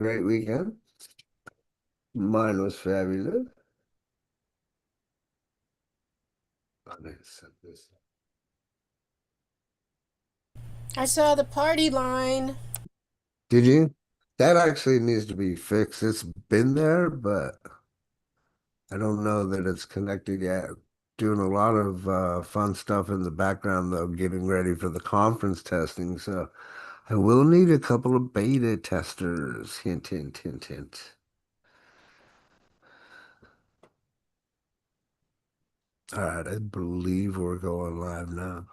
Great weekend. Mine was fabulous. I need to set this. I saw the party line. Did you? That actually needs to be fixed. It's been there, but I don't know that it's connected yet. Doing a lot of fun stuff in the background, though, getting ready for the conference testing. So I will need a couple of beta testers. Hint, hint, hint, hint. All right, I believe we're going live now.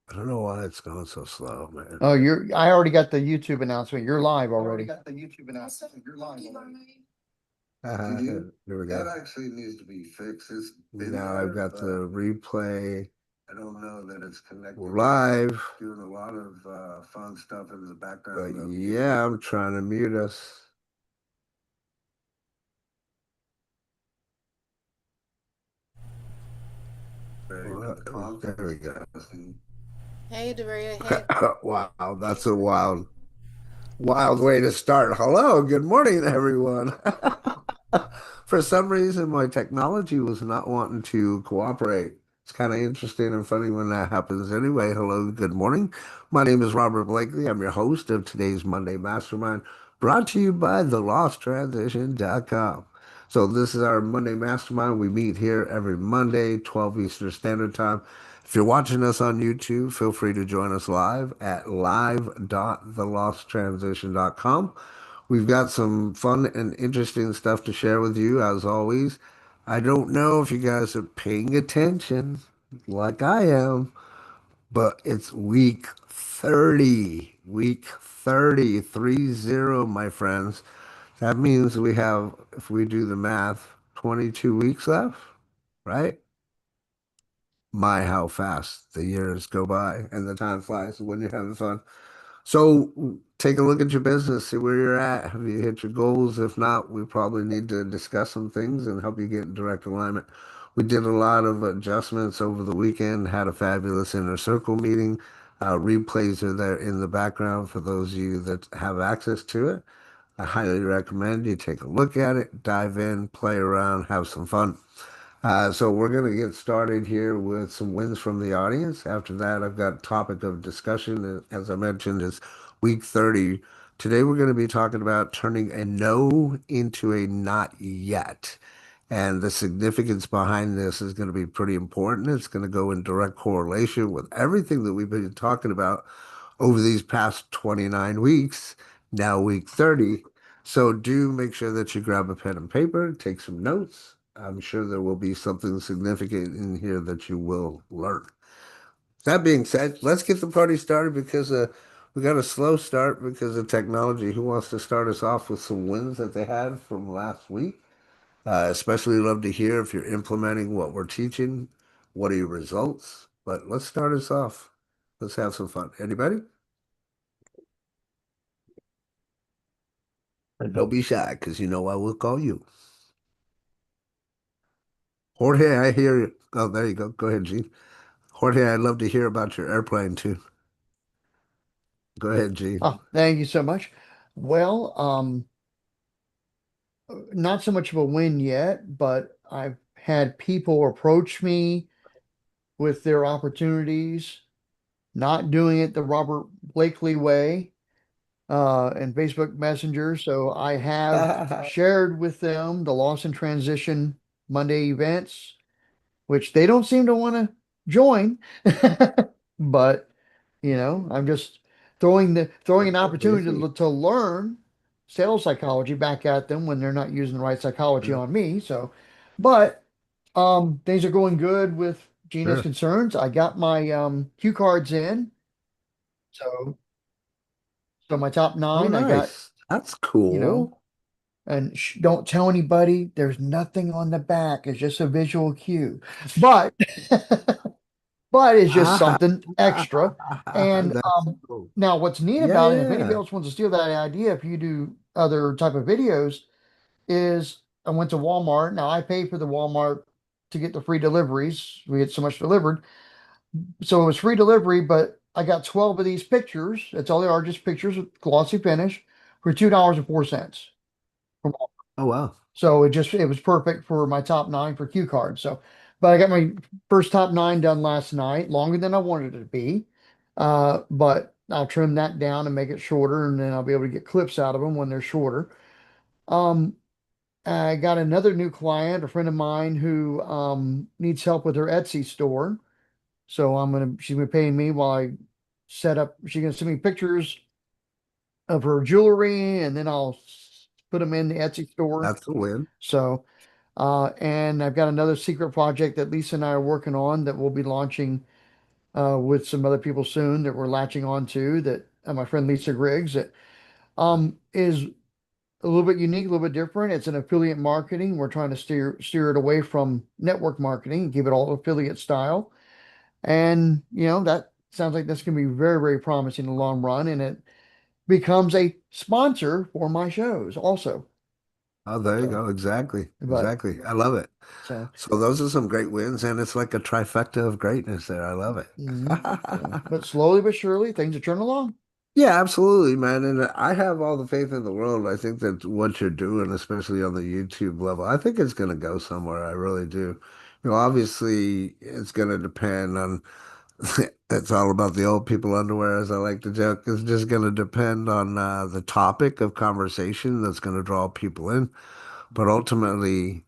I don't know why it's going so slow, man. Oh, I already got the YouTube announcement. You're live already. Got the YouTube announcement. You're live already. Here we go. That actually needs to be fixed. It's been Now there, I've got but the replay. I don't know that it's connected. We're live. Doing a lot of fun stuff in the But background. yeah, I'm trying to mute us. There we go. Hey, Daria. Hey. Wow, that's a wild way to start. Hello, good morning, everyone. For some reason, my technology was not wanting to cooperate. It's kind of interesting and funny when that happens. Anyway, hello, good morning. My name is Robert Blakely. I'm your host of today's Monday Mastermind, brought to you by thelosttransition.com. So this is our Monday Mastermind. We meet here every Monday, 12 Eastern Standard Time. If you're watching us on YouTube, feel free to join us live at live.thelosttransition.com. We've got some fun and interesting stuff to share with you, as always. I don't know if you guys are paying attention like I am, but it's week 30. Week 30, 30, my friends. That means we have, if we do the math, 22 weeks left, right? My, how fast the years go by and the time flies when you're having fun. So take a look at your business, see where you're at. Have you hit your goals? If not, we probably need to discuss some things and help you get in direct alignment. We did a lot of adjustments over the weekend, had a fabulous inner circle meeting. Replays are there in the background for those of you that have access to it. I highly recommend you take a look at it, dive in, play around, have some fun. So we're going to get started here with some wins from the audience. After that, I've got topic of discussion. As I mentioned, is week 30. Today, we're going to be talking about turning a no into a not yet. And the significance behind this is going to be pretty important. It's going to go in direct correlation with everything that we've been talking about over these past 29 weeks, now week 30. So do make sure that you grab a pen and paper, take some notes. I'm sure there will be something significant in here that you will learn. That being said, let's get the party started because we got a slow start because of technology. Who wants to start us off with some wins that they had from last week? Especially love to hear if you're implementing what we're teaching. What are your results? But let's start us off. Let's have some fun. Anybody? And don't be shy, because you know I will call you. Jorge, I hear you. Oh, there you go. Go ahead, Gene. Jorge, I'd love to hear about your airplane too. Go ahead, Gene. Oh, thank you so much. Well, not so much of a win yet, but I've had people approach me with their opportunities, not doing it the Robert Blakely way, and Facebook Messenger. So I have shared with them the Lost in Transition Monday events, which they don't seem to want to join. But I'm just throwing an opportunity to learn sales psychology back at them when they're not using the right psychology Sure, on me. So, but things are going good with Gina's sure. concerns. I got my cue cards in. So my top Oh, nine, I got, nice. That's you know, cool. and don't tell anybody. There's nothing on the back. It's just a visual cue. But but it's just Ah, something extra. And that's cool. now what's neat Yeah, about it, if anybody yeah. else wants to steal that idea, if you do other type of videos, is I went to Walmart. Now I pay for the Walmart to get the free deliveries. We get so much delivered. So it was free delivery, but I got 12 of these pictures. That's all they are, just pictures with glossy finish for $2.04. Oh wow. So it was perfect for my top nine for cue cards. So, but I got my first top nine done last night, longer than I wanted it to be. But I'll trim that down and make it shorter, and then I'll be able to get clips out of them when they're shorter. Um, I got another new client, a friend of mine who needs help with her Etsy store. So she's gonna be paying me while I set up. She's gonna send me pictures of her jewelry, and then I'll put them in the Etsy store. That's a win. So, and I've got another secret project that Lisa and I are working on that we'll be launching with some other people soon that we're latching on to that my friend Lisa Griggs that is a little bit unique, a little bit different. It's an affiliate marketing. We're trying to steer it away from network marketing, keep it all affiliate style. And that sounds like that's going to be very, very promising in the long run. And it becomes a sponsor for my shows also. Oh, there you So, go. Exactly. but Exactly. I love it. so, So those are some great wins, and it's like a trifecta of greatness there. I love it. so, but slowly but surely things are turning along. Yeah, absolutely, man. And I have all the faith in the world. I think that what you're doing, especially on the YouTube level, I think it's going to go somewhere. I really do. Obviously, it's going to depend on, it's all about the old people underwear, as I like to joke. It's just going to depend on the topic of conversation that's going to draw people in. But ultimately,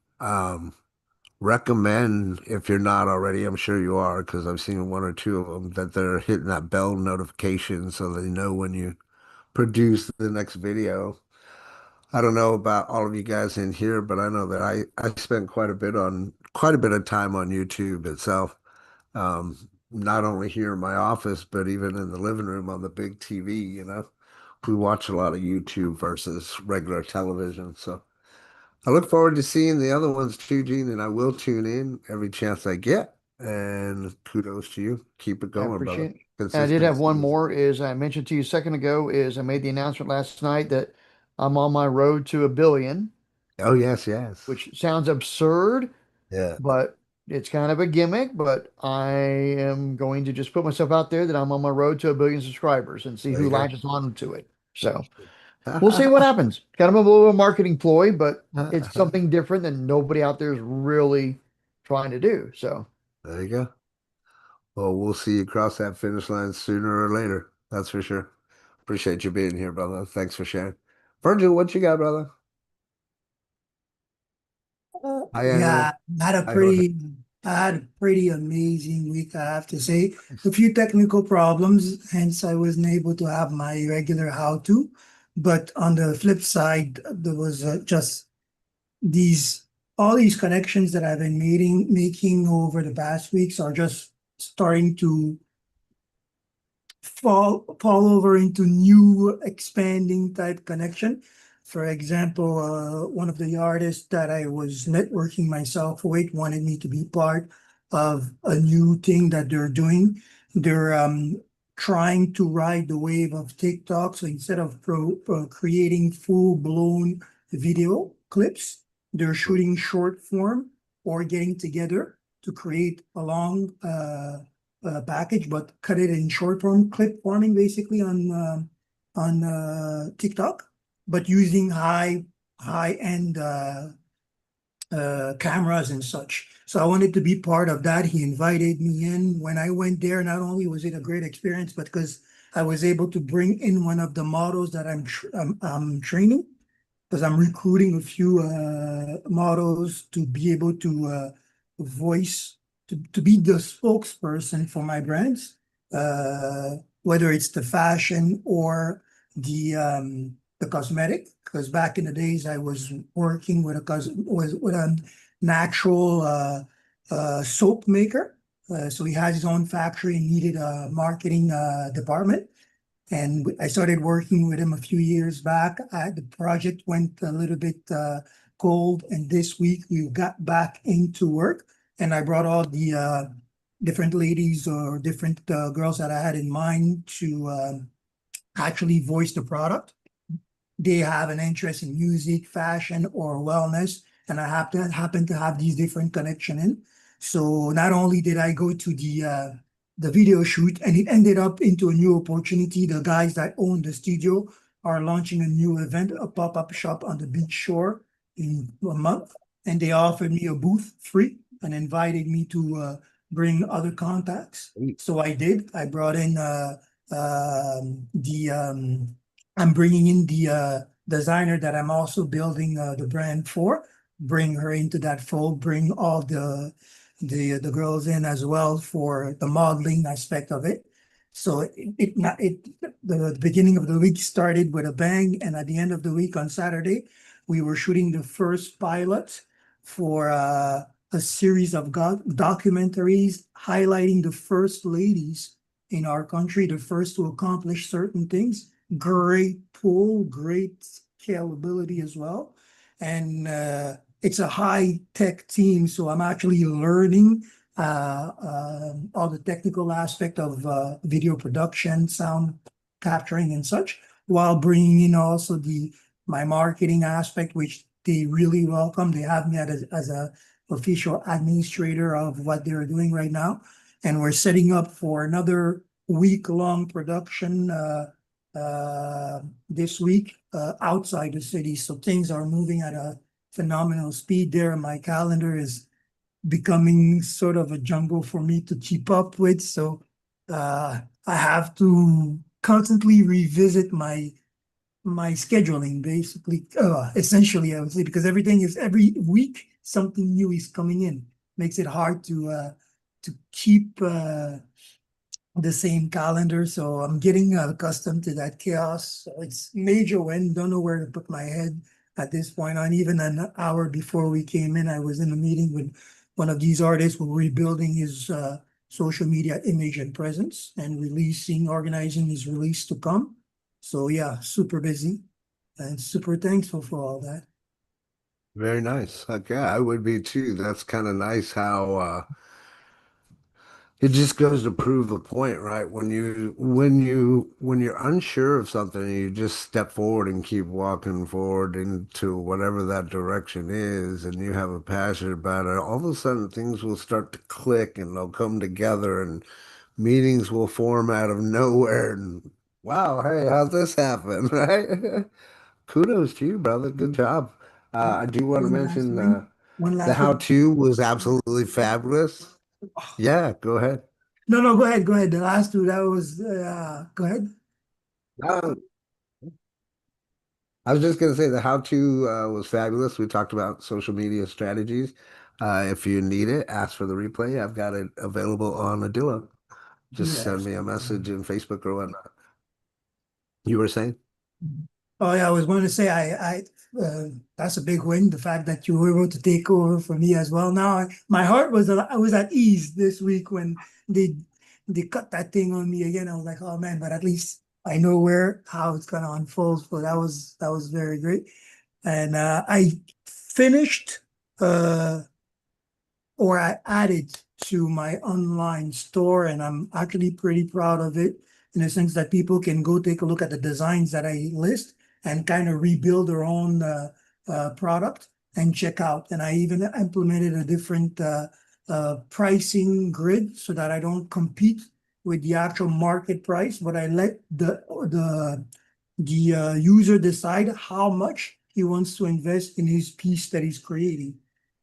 recommend if you're not already, I'm sure you are, because I've seen one or two of them that they're hitting that bell notification so they know when you produce the next video. I don't know about all of you guys in here, but I know that I spent quite a bit of time on YouTube itself. Not only here in my office, but even in the living room on the big TV. We watch a lot of YouTube versus regular television. So I look forward to seeing the other ones too, Gene, and I will tune in every chance I get. And kudos to you. Keep it I going, brother. appreciate it. And I did have Consistency one is. more is I mentioned to you a second ago is I made the announcement last night that I'm on my road to a billion, Oh, yes, yes. which sounds absurd, Yeah. but it's kind of a gimmick. But I am going to just put myself out there that I'm on my road to a billion subscribers and see There who you go. latches on to it. So we'll see what happens. Kind of a little marketing ploy, but it's something different than nobody out there is really trying to do. So There you go. Well, we'll see you cross that finish line sooner or later. That's for sure. Appreciate you being here, brother. Thanks for sharing. Virgil, what you got, brother? I Yeah, I go ahead. I had a pretty amazing week, I have to say. A few technical problems, hence I wasn't able to have my regular how-to. But on the flip side, there was just these all these connections that I've been making over the past weeks are just starting to fall over into new expanding type connection. For example, one of the artists that I was networking myself with wanted me to be part of a new thing that they're doing. They're trying to ride the wave of TikTok. So instead of creating full-blown video clips, they're shooting short form or getting together to create a long package, but cut it in short form clip forming basically on TikTok, but using high end cameras and such. So I wanted to be part of that. He invited me in. When I went there, not only was it a great experience, but because I was able to bring in one of the models that I'm training, because I'm recruiting a few models to be able to voice to be the spokesperson for my brands, whether it's the fashion or the cosmetic. Because back in the days, I was working with with a natural soap maker. So he has his own factory and needed a marketing department. And I started working with him a few years back. The project went a little bit cold, and this week we got back into work. And I brought all the different ladies or different girls that I had in mind to actually voice the product. They have an interest in music, fashion, or wellness, and I happen to have these different connection in. So not only did I go to the video shoot, and it ended up into a new opportunity. The guys that own the studio are launching a new event, a pop-up shop on the beach shore in a month. And they offered me a booth free and invited me to bring other contacts. So I did. I brought in I'm bringing in the designer that I'm also building the brand for, bring her into that fold, bring all the girls in as well for the modeling aspect of it. So the beginning of the week started with a bang, and at the end of the week on Saturday, we were shooting the first pilot for a series of documentaries highlighting the first ladies in our country, the first to accomplish certain things. Great pull, great scalability as well. And it's a high tech team, so I'm actually learning all the technical aspect of video production, sound capturing and such, while bringing in also my marketing aspect, which they really welcome. They have me as a official administrator of what they're doing right now. And we're setting up for another week-long production this week outside the city. So things are moving at a phenomenal speed there. My calendar is becoming sort of a jungle for me to keep up with. So I have to constantly revisit my scheduling, basically, essentially, I would say, because every week something new is coming in. Makes it hard to keep the same calendar. So I'm getting accustomed to that chaos. So it's major win. Don't know where to put my head at this point. On even an hour before we came in, I was in a meeting with one of these artists. We're rebuilding his social media image and presence and organizing his release to come. So yeah, super busy and super thankful for all that. Very nice. Okay, I would be too. That's kind of nice how it just goes to prove the point, right? When you're unsure of something, you just step forward and keep walking forward into whatever that direction is, and you have a passion about it. All of a sudden, things will start to click and they'll come together, and meetings will form out of nowhere. And wow, hey, how'd this happen, right? Kudos to you, brother. Good job. I do want to One last mention thing. One the last thing. how-to was absolutely fabulous. Yeah, go ahead. No, no, go ahead, go ahead. The last two, that was, go ahead. No, I was just going to say the how-to was fabulous. We talked about social media strategies. If you need it, ask for the replay. I've got it available on a Duo. Just send Yes. me a message in Facebook or whatnot. You were saying? Oh yeah, I was going to say that's a big win. The fact that you were able to take over for me as well. Now my heart I was at ease this week when they they cut that thing on me again. I was like, oh man, but at least I know how it's gonna unfold. So that was very great. And I finished uh or I added to my online store, and I'm actually pretty proud of it in the sense that people can go take a look at the designs that I list and kind of rebuild their own product and check out. And I even implemented a different pricing grid so that I don't compete with the actual market price, but I let the user decide how much he wants to invest in his piece that he's creating.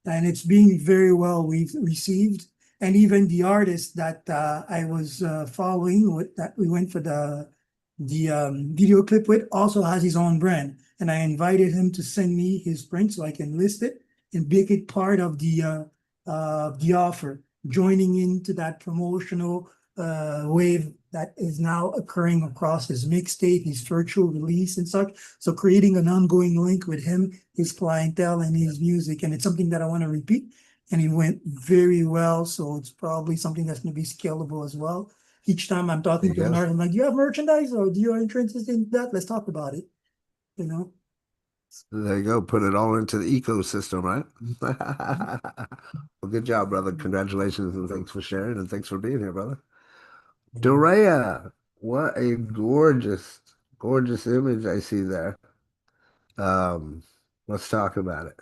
And it's being very well received. And even the artist that I was following, that we went for the video clip with, also has his own brand. And I invited him to send me his print so I can list it and make it part of the offer, joining into that promotional wave that is now occurring across his mixtape, his virtual release and such. So creating an ongoing link with him, his clientele and his music. And it's something that I want to repeat. And it went very well. So it's probably something that's going to be scalable as well. Each time I'm There talking you to an go. artist, I'm like, do you have merchandise or do you are interested in that? Let's talk about it. You know? There you go. Put it all into the ecosystem, right? Well, good job, brother. Congratulations and thanks for sharing and thanks for being here, brother. Dorea, what a gorgeous, gorgeous image I see there. Um, let's talk about it.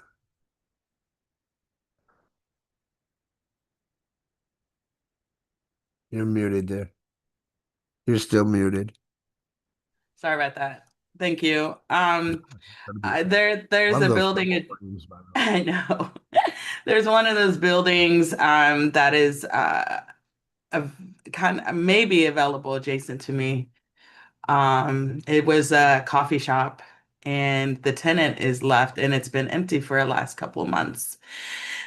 You're muted there. You're still muted. Sorry about that. Thank you. That'd be There's love a those building. purple rooms, by the way. I know. There's one of those buildings that is a, kind of maybe available adjacent to me. It was a coffee shop, and the tenant is left, and it's been empty for the last couple of months.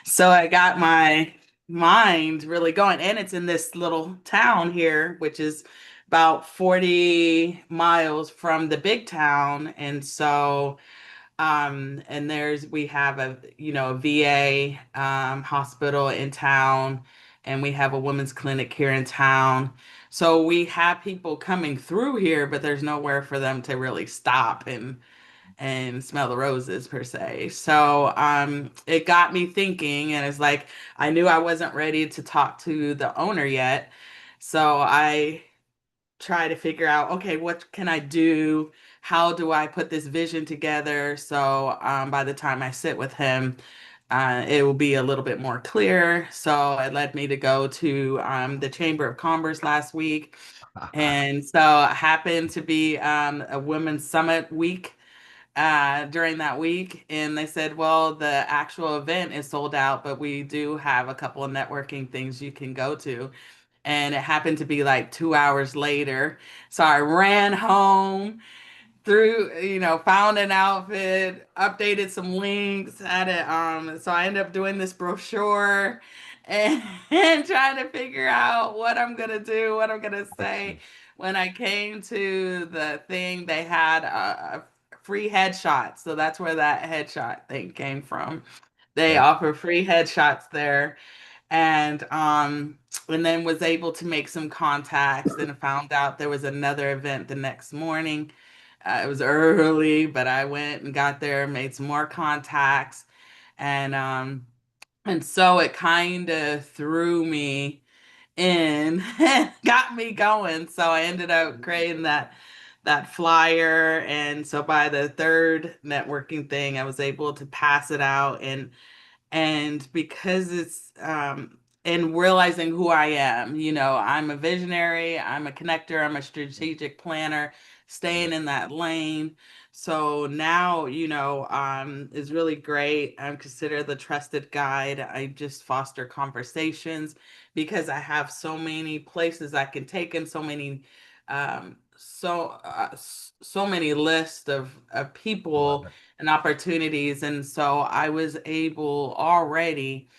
So I got my mind really going, and it's in this little town here, which is about 40 miles from the big town. And so and we have a VA hospital in town, and we have a women's clinic here in town. So we have people coming through here, but there's nowhere for them to really stop and smell the roses per se. So it got me thinking, and it's like I knew I wasn't ready to talk to the owner yet. So I try to figure out, okay, what can I do? How do I put this vision together? So by the time I sit with him, it will be a little bit more clear. So it led me to go to the Chamber of Commerce last week. And so it happened to be a Women's Summit week during that week. And they said, well, the actual event is sold out, but we do have a couple of networking things you can go to. And it happened to be like 2 hours later. So I ran home through, found an outfit, updated some links, had it. So I ended up doing this brochure and, and trying to figure out what I'm gonna do, what I'm gonna say. When I came to the thing, they had a free headshot. So that's where that headshot thing came from. They Okay. offer free headshots there, and then was able to make some contacts and found out there was another event the next morning. It was early, but I went and got there, made some more contacts, and um and so it kind of threw me in and got me going. So I ended up creating that flyer, and so by the third networking thing, I was able to pass it out, and because it's and realizing who I am, I'm a visionary, I'm a connector, I'm a strategic planner, staying in that lane. So now, is really great. I'm considered the trusted guide. I just foster conversations because I have so many places I can take them, so many lists of I love people it. and opportunities. And so I was able already,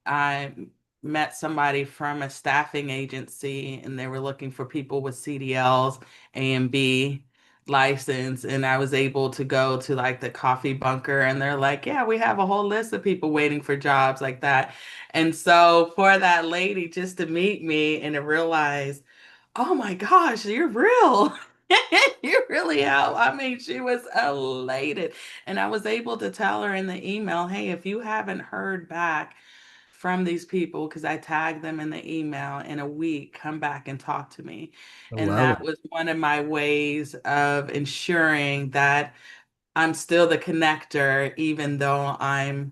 I met somebody from a staffing agency, and they were looking for people with CDLs, A and B license. And I was able to go to like the coffee bunker, and they're like, yeah, we have a whole list of people waiting for jobs like that. And so for that lady just to meet me and to realize, oh my gosh, you're real. You really help. I mean, she was elated. And I was able to tell her in the email, hey, if you haven't heard back from these people, because I tagged them in the email, in a week, come back and talk to me. I And love that it. was one of my ways of ensuring that I'm still the connector, even though I'm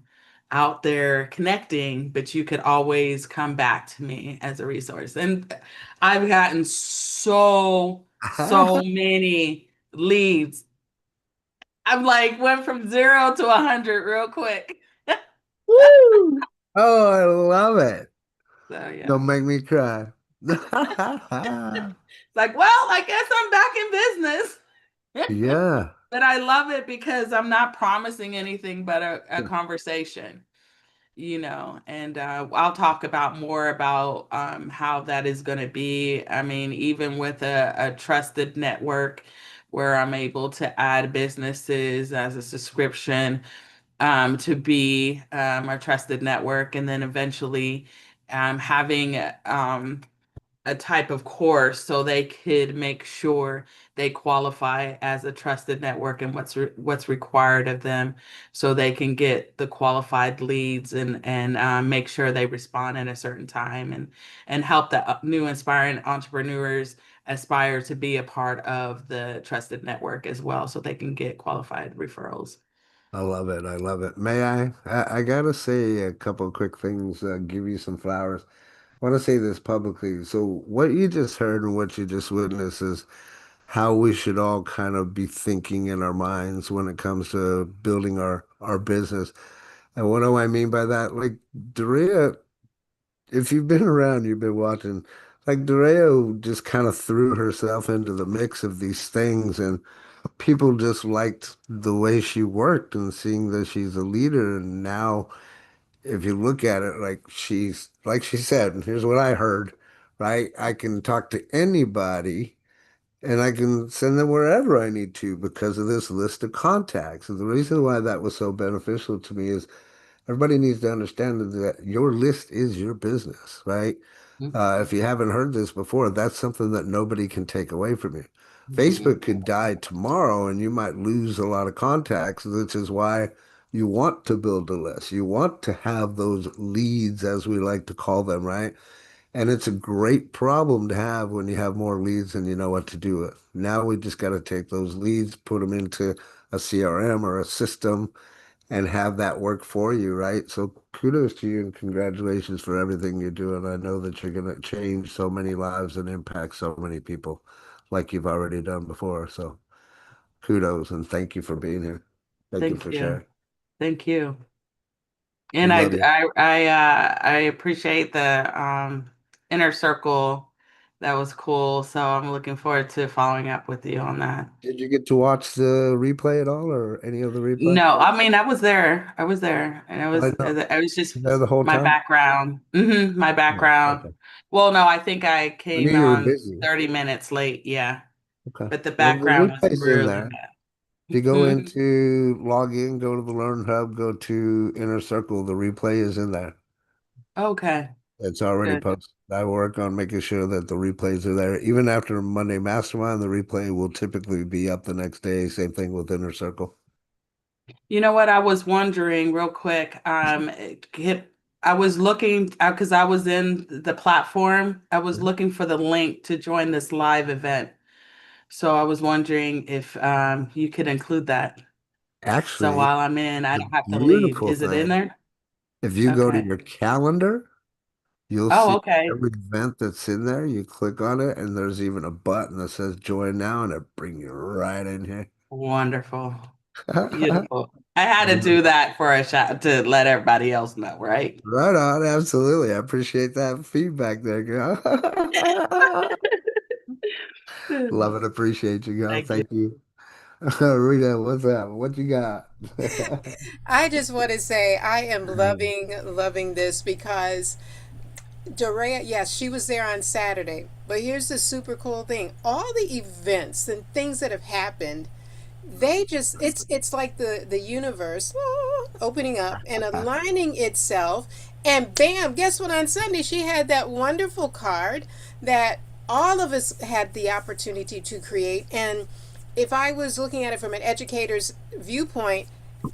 out there connecting, but you could always come back to me as a resource. And I've gotten so many leads. I'm like went from 0 to 100 real quick. Woo! Oh, I love it. So Don't yeah. make me cry. Like, well, I guess I'm back in business. Yeah. But I love it because I'm not promising anything but a conversation. And I'll talk about more about how that is going to be. I mean, even with a trusted network where I'm able to add businesses as a subscription to be a trusted network, and then eventually having a type of course so they could make sure they qualify as a trusted network and what's required of them, so they can get the qualified leads and make sure they respond in a certain time, and help the new inspiring entrepreneurs aspire to be a part of the trusted network as well, so they can get qualified referrals. I love it. I love it. May I? I gotta say a couple quick things, give you some flowers. I want to say this publicly. So what you just heard and what you just witnessed is how we should all kind of be thinking in our minds when it comes to building our business. And what do I mean by that? Like Doria, if you've been around, you've been watching, like Dorea just kind of threw herself into the mix of these things, and people just liked the way she worked and seeing that she's a leader. And now, if you look at it, like she's, like she said, and here's what I heard, right? I can talk to anybody and I can send them wherever I need to because of this list of contacts. And the reason why that was so beneficial to me is everybody needs to understand that your list is your business, right? If you haven't heard this before, that's something that nobody can take away from you. Mhm. Facebook could die tomorrow and you might lose a lot of contacts, which is why you want to build a list. You want to have those leads, as we like to call them, right? And it's a great problem to have when you have more leads and you know what to do with. Now we just got to take those leads, put them into a CRM or a system and have that work for you, right? So kudos to you and congratulations for everything you're doing. I know that you're going to change so many lives and impact so many people like you've already done before. So kudos and thank you for being here. Thank you Thank for you. sharing. Thank you. We And love you. I appreciate the inner circle. That was cool. So I'm looking forward to following up with you on that. Did you get to watch the replay at all or any of the replay? No, I mean I was there. I was there, and I know. it was just You there the whole my time? background. My Yeah. background. Okay. Well, no, I think I I knew came you were on busy. 30 minutes late. Yeah, Okay. but the Well, the background was replay's in really there. If you bad. go into log in, go to the Learn Hub, go to Inner Circle, the replay is in there. Okay, It's already good. posted. I work on making sure that the replays are there. Even after Monday Mastermind, the replay will typically be up the next day. Same thing with Inner Circle. You know what? I was wondering real quick. I was looking because I was in the platform. I was looking for the link to join this live event. So I was wondering if you could include that. So Actually, while I'm in, I the don't have to leave. beautiful Is it in thing, there? if you go to Okay. your calendar, you'll Oh, see okay. every event that's in there. You click on it, and there's even a button that says join now, and it brings you right in here. Wonderful. Beautiful. I had to do that for a shot to let everybody else know, right? Right on, absolutely. I appreciate that feedback there, girl. Love and appreciate you, girl. Thank you. Thank you. Rita, what's up? What you got? I just want to say I am Um, loving this because Dorea, yes, she was there on Saturday. But here's the super cool thing. All the events and things that have happened, they just it's like the universe opening up and aligning itself, and bam, guess what? On Sunday she had that wonderful card that all of us had the opportunity to create. And if I was looking at it from an educator's viewpoint,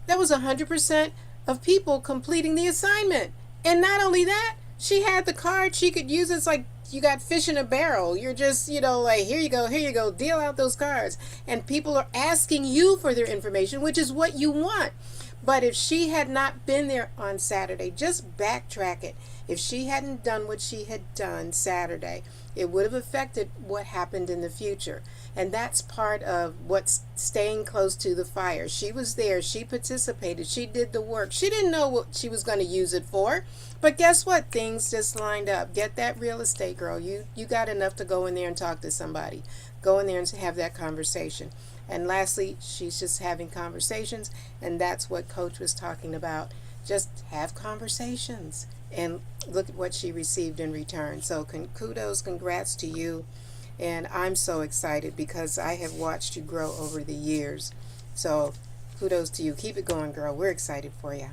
that was 100% of people completing the assignment. And not only that, she had the card she could use. It's like you got fish in a barrel. You're just, like, here you go, deal out those cards. And people are asking you for their information, which is what you want. But if she had not been there on Saturday, just backtrack it. If she hadn't done what she had done Saturday, it would have affected what happened in the future. And that's part of what's staying close to the fire. She was there, she participated, she did the work. She didn't know what she was going to use it for. But guess what? Things just lined up. Get that real estate, girl. You got enough to go in there and talk to somebody. Go in there and have that conversation. And lastly, she's just having conversations, and that's what Coach was talking about. Just have conversations and look at what she received in return. So kudos, congrats to you. And I'm so excited because I have watched you grow over the years. So kudos to you. Keep it going, girl. We're excited for you.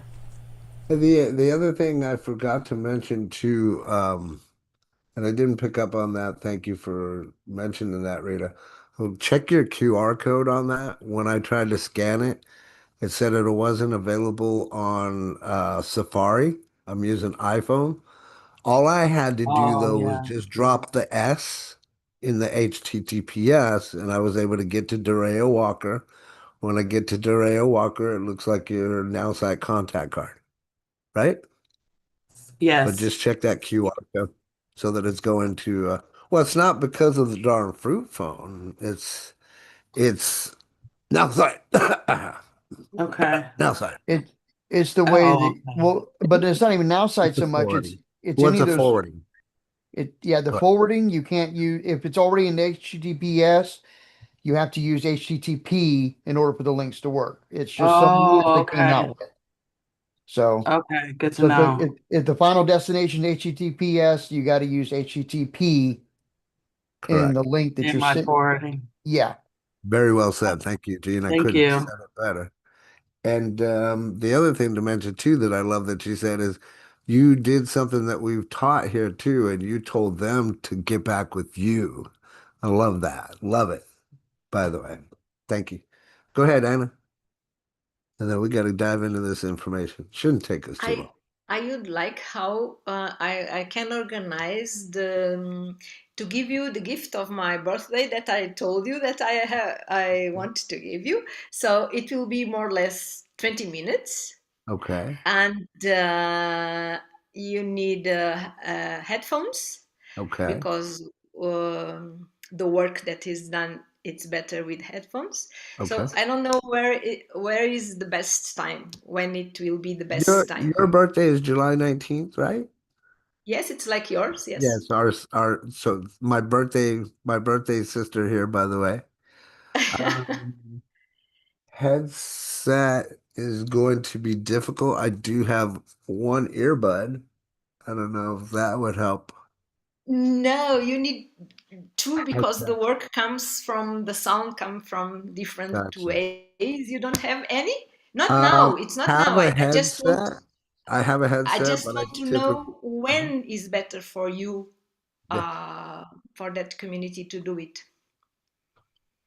the other thing I forgot to mention too, and I didn't pick up on that. Thank you for mentioning that, Rita. So check your QR code on that. When I tried to scan it, it said it wasn't available on Safari. I'm using iPhone. All I had to do Oh, though was yeah. just drop the S in the HTTPS, and I was able to get to Dario Walker. When I get to Dario Walker, it looks like your now site contact card, right? But Yes. just check that QR code so that it's going to Well, it's not because of the darn fruit phone. It's now sorry. Okay. Now sorry. It it's the way Oh, that, okay. well, but it's not even outside It's a so much. It's forwarding. it's any What's of a those. forwarding? Yeah, the Go ahead. forwarding you can't use if it's already in HTTPS. You have to use HTTP in order for the links to work. It's just something you have Oh, to came okay. out with. So, Okay. Good to so know. if the final destination HTTPS, you got to use HTTP in Correct. the link that In you're my sent. forwarding. Yeah. Very well said. Thank you, Gene. I Thank couldn't have you. said it better. And the other thing to mention too that I love that you said is you did something that we've taught here too, and you told them to get back with you. I love that. Love it, by the way. Thank you. Go ahead, Anna. And then we got to dive into this information. Shouldn't take us too I long. I would like how I can organize the to give you the gift of my birthday that I told you that I want to give you. So it will be more or less 20 minutes, Okay. and you need headphones Okay. because the work that is done it's better with headphones. Okay. So I don't know where is the best time when it will be the Your best time. your birthday is July 19th, right? Yes, it's like yours. Yes. Yes, our so my birthday sister here, by the way. Um, Headset is going to be difficult. I do have one earbud. I don't know if that would help. No, you need two because the Headset. work comes from the sound come from different Gotcha. ways. You don't have any? Not now. It's not Have now. a I just want headset. I have a I headset, just but I want to typically know when is better for you yeah. for that community to do it.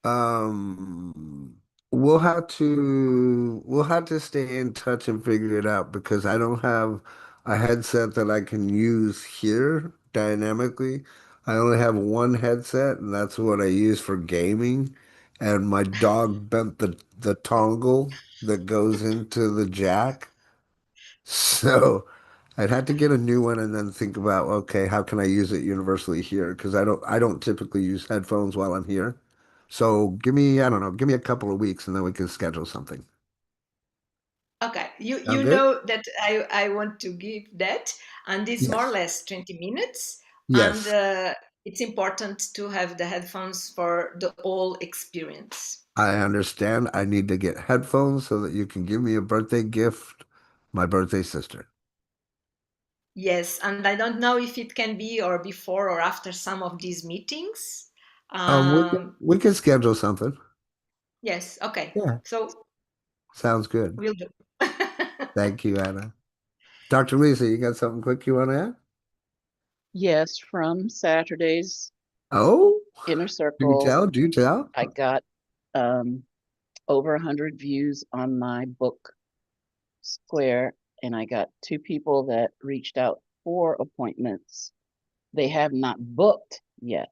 Um, we'll have to stay in touch and figure it out because I don't have a headset that I can use here dynamically. I only have one headset, and that's what I use for gaming. And my dog bent the dongle that goes into the jack. So I'd have to get a new one and then think about, okay, how can I use it universally here? Because I don't typically use headphones while I'm here. So I don't know, give me a couple of weeks and then we can schedule something. Okay, you Sound good? know that I want to give that, and it's more or Yes. less 20 minutes, and Yes. it's important to have the headphones for the whole experience. I understand. I need to get headphones so that you can give me a birthday gift, my birthday sister. Yes, and I don't know if it can be or before or after some of these meetings. We can Um, we can schedule something. yes, okay, Yeah. so Sounds good. we'll do. Thank you, Anna. Dr. Lisa, you got something quick you want to add? Yes, from Saturday's Oh, Inner do Circle, tell, do tell. I got um, over 100 views on my book Square, and I got two people that reached out for appointments. They have not booked yet,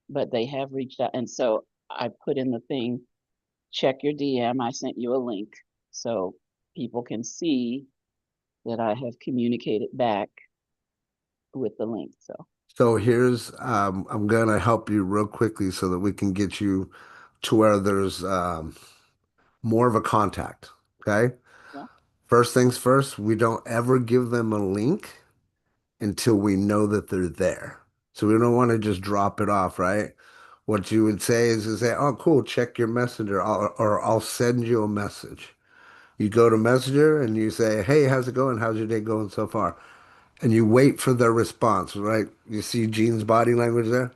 but they have reached out. And so I put in the thing, check your DM. I sent you a link so people can see that I have communicated back with the link. So, So I'm gonna help you real quickly so that we can get you to where there's more of a contact. Okay. yeah, First things first, we don't ever give them a link until we know that they're there. So we don't want to just drop it off, right? What you would say is say, oh, cool, check your messenger, or I'll send you a message. You go to Messenger and you say, hey, how's it going? How's your day going so far? And you wait for their response, right? You see Gene's body language there?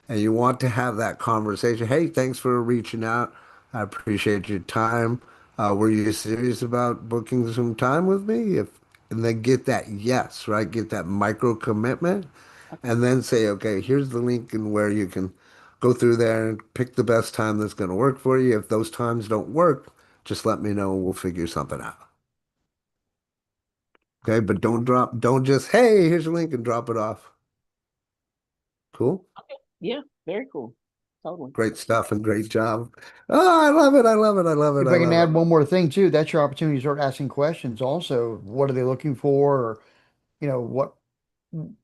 And you want to have that conversation. Hey, thanks for reaching out. I appreciate your time. Were you serious about booking some time with me? If and then get that yes, right? Get that micro commitment, okay, and then say, okay, here's the link and where you can go through there and pick the best time that's going to work for you. If those times don't work, just let me know and we'll figure something out. Okay, but don't just, hey, here's your link and drop it off. Cool. okay, yeah, very cool, totally. Great stuff and great job. Oh, I love it. I love it. I love it. If I I can love it. add one more thing too, that's your opportunity to start asking questions also. What are they looking for? Or, what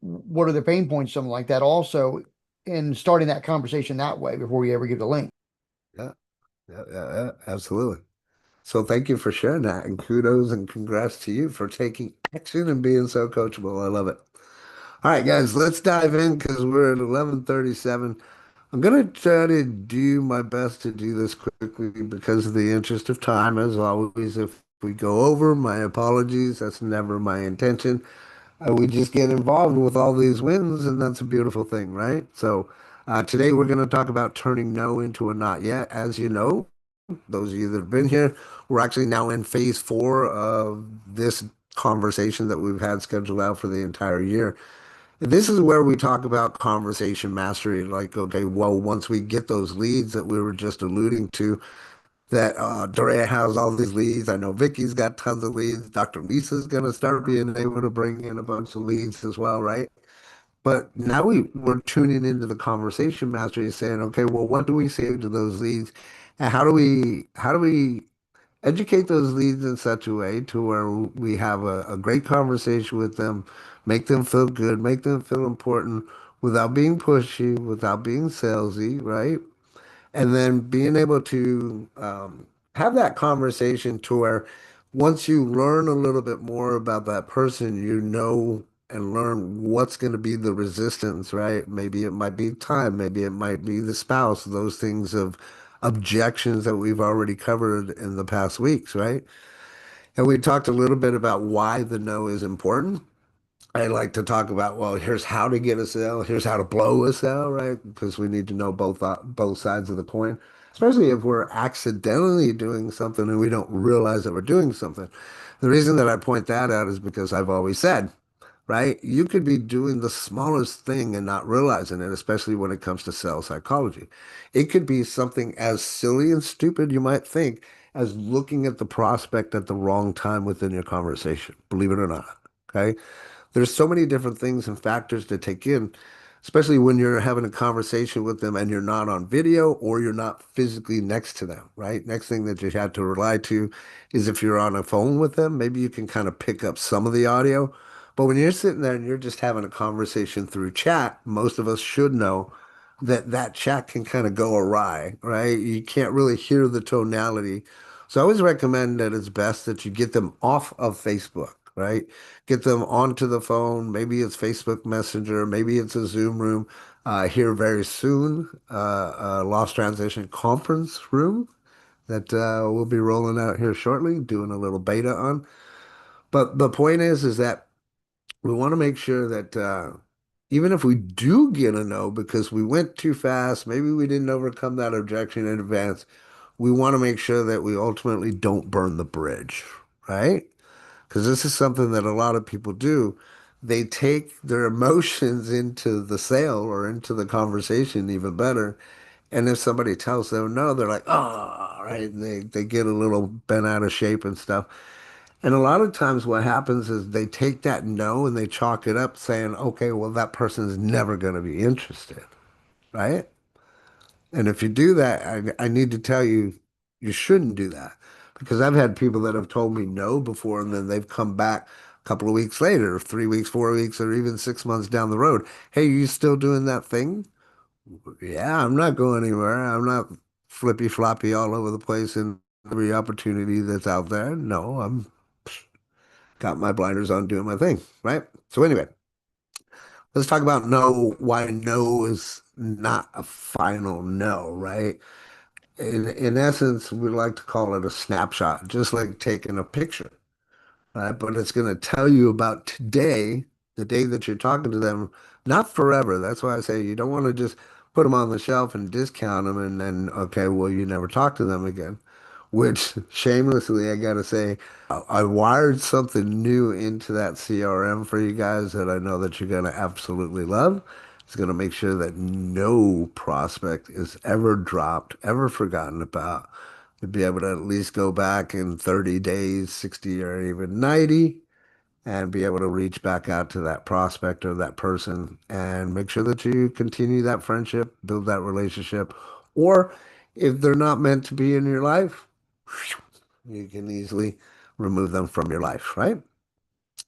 what are the pain points, something like that also, in starting that conversation that way before we ever give the link. Yeah, yeah, absolutely. So thank you for sharing that, and kudos and congrats to you for taking action and being so coachable. I love it. All right, guys, let's dive in because we're at 11:37. I'm gonna try to do my best to do this quickly because of the interest of time. As always, if we go over, my apologies. That's never my intention. We just get involved with all these wins, and that's a beautiful thing, right? So today we're going to talk about turning no into a not yet. As you know, those of you that have been here, we're actually now in phase 4 of this conversation that we've had scheduled out for the entire year. This is where we talk about conversation mastery. Like, okay, well, once we get those leads that we were just alluding to, that Dorea has all these leads. I know Vicky's got tons of leads. Dr. Lisa's going to start being able to bring in a bunch of leads as well, right? But now we're tuning into the conversation mastery, saying, okay, well, what do we say to those leads? And how do we educate those leads in such a way to where we have a great conversation with them, make them feel good, make them feel important without being pushy, without being salesy, right? And then being able to have that conversation to where once you learn a little bit more about that person, you know and learn what's going to be the resistance, right? Maybe it might be time, maybe it might be the spouse, those things of objections that we've already covered in the past weeks, right? And we talked a little bit about why the no is important. I like to talk about, well, here's how to get a sale, here's how to blow a sale, right? Because we need to know both sides of the coin, especially if we're accidentally doing something and we don't realize that we're doing something. The reason that I point that out is because I've always said, right? You could be doing the smallest thing and not realizing it, especially when it comes to sales psychology. It could be something as silly and stupid you might think as looking at the prospect at the wrong time within your conversation, believe it or not. Okay. There's so many different things and factors to take in, especially when you're having a conversation with them and you're not on video or you're not physically next to them, right? Next thing that you have to rely to is if you're on a phone with them, maybe you can kind of pick up some of the audio. But when you're sitting there and you're just having a conversation through chat, most of us should know that that chat can kind of go awry, right? You can't really hear the tonality. So I always recommend that it's best that you get them off of Facebook, right? Get them onto the phone. Maybe it's Facebook Messenger, maybe it's a Zoom room. Here very soon, Lost Transition conference room that we'll be rolling out here shortly, doing a little beta on. But the point is that we want to make sure that even if we do get a no because we went too fast, maybe we didn't overcome that objection in advance, we want to make sure that we ultimately don't burn the bridge, right? Because this is something that a lot of people do. They take their emotions into the sale or into the conversation even better. And if somebody tells them no, they're like, oh, right. And they get a little bent out of shape and stuff. And a lot of times what happens is they take that no and they chalk it up saying, okay, well, that person is never going to be interested, right? And if you do that, I need to tell you, you shouldn't do that because I've had people that have told me no before and then they've come back a couple of weeks later, 3 weeks, 4 weeks, or even 6 months down the road. Hey, you still doing that thing? Yeah, I'm not going anywhere. I'm not flippy floppy all over the place in every opportunity that's out there. No, I'm got my blinders on doing my thing, right? So anyway, let's talk about no, why no is not a final no, right? In essence, we like to call it a snapshot, just like taking a picture, right? But it's going to tell you about today, the day that you're talking to them, not forever. That's why I say you don't want to just put them on the shelf and discount them and then, okay, well, you never talk to them again. Which shamelessly, I gotta say, I wired something new into that CRM for you guys that I know that you're gonna absolutely love. It's gonna make sure that no prospect is ever dropped, ever forgotten about. To be able to at least go back in 30 days, 60 or even 90 and be able to reach back out to that prospect or that person and make sure that you continue that friendship, build that relationship. Or if they're not meant to be in your life, you can easily remove them from your life, right?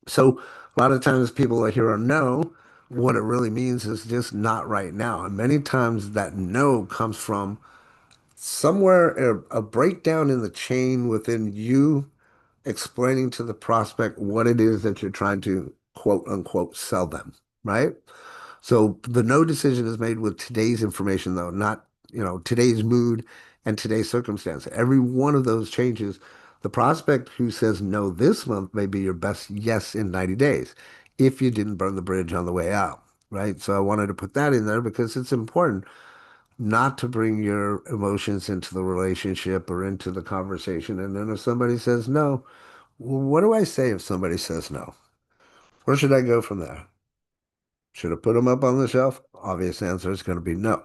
So a lot of times people that hear a no, what it really means is just not right now. And many times that no comes from somewhere a breakdown in the chain within you explaining to the prospect what it is that you're trying to quote unquote sell them, right? So the no decision is made with today's information, though, not, today's mood and today's circumstance. Every one of those changes. The prospect who says no this month may be your best yes in 90 days if you didn't burn the bridge on the way out, right? So I wanted to put that in there because it's important not to bring your emotions into the relationship or into the conversation. And then if somebody says no, well, what do I say if somebody says no? Where should I go from there? Should I put them up on the shelf? Obvious answer is going to be no,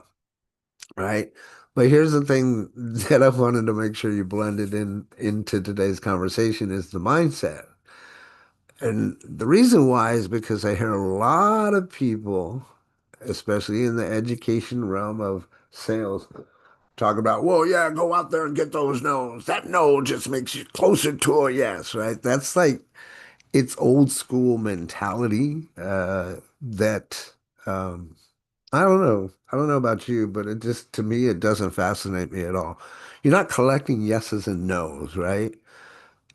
right? But here's the thing that I wanted to make sure you blended in into today's conversation is the mindset. And the reason why is because I hear a lot of people, especially in the education realm of sales, talk about, well, yeah, go out there and get those no's. That no just makes you closer to a yes, right? That's like it's old school mentality that I don't know. I don't know about you, but it just to me it doesn't fascinate me at all. You're not collecting yeses and nos, right?